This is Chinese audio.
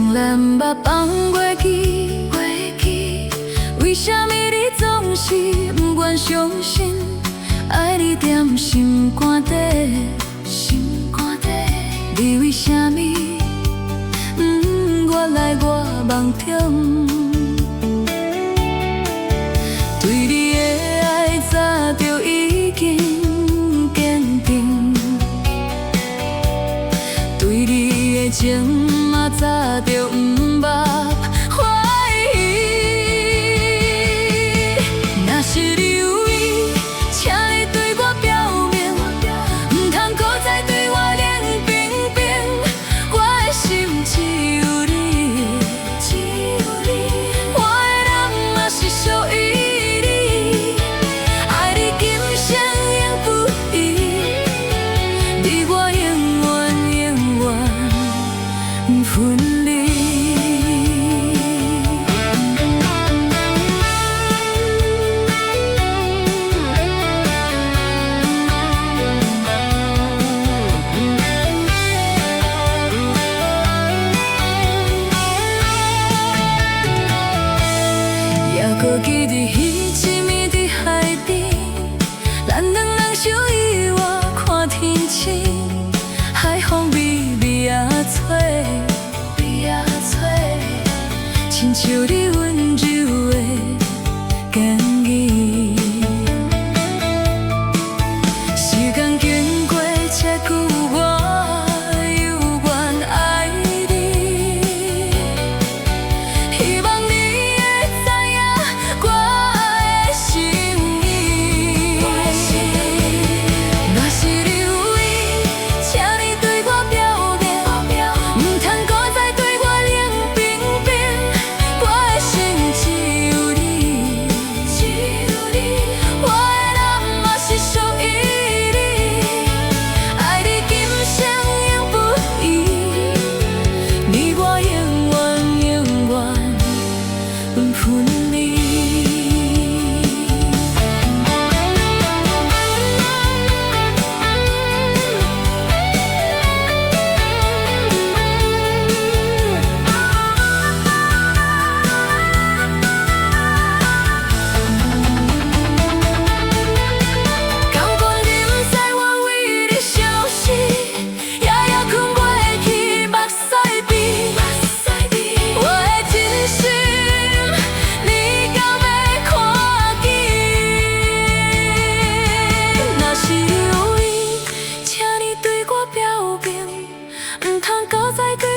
将咱目放过去，为什么你总是不愿相信？爱你踮心肝底，你为什么不愿来我梦中？对你的爱早就已经坚定，对你的情嘛早就不捌怀疑。若是你有意，请你对我表明，唔通搁再对我冷冰冰。我的心只有你，我的人嘛是属于你，爱你今生永不移，你我永远不分离。还记得彼一暝在海边，咱两人相依偎看天星，海风微微啊吹，亲像你温柔的言语。时间经过这久，我犹原爱你。希望你会知影我的心意。若是你有意，请你对我表明，唔通搁再对我冷冰冰。我的心只有你，我的人嘛是属于你，爱你今生永不移，你我永远不分离。甘愿你不知我为你伤心，夜夜困袂去，目屎边。我的真心，你敢要看见？若是有意，请你对我表明，唔通搁再对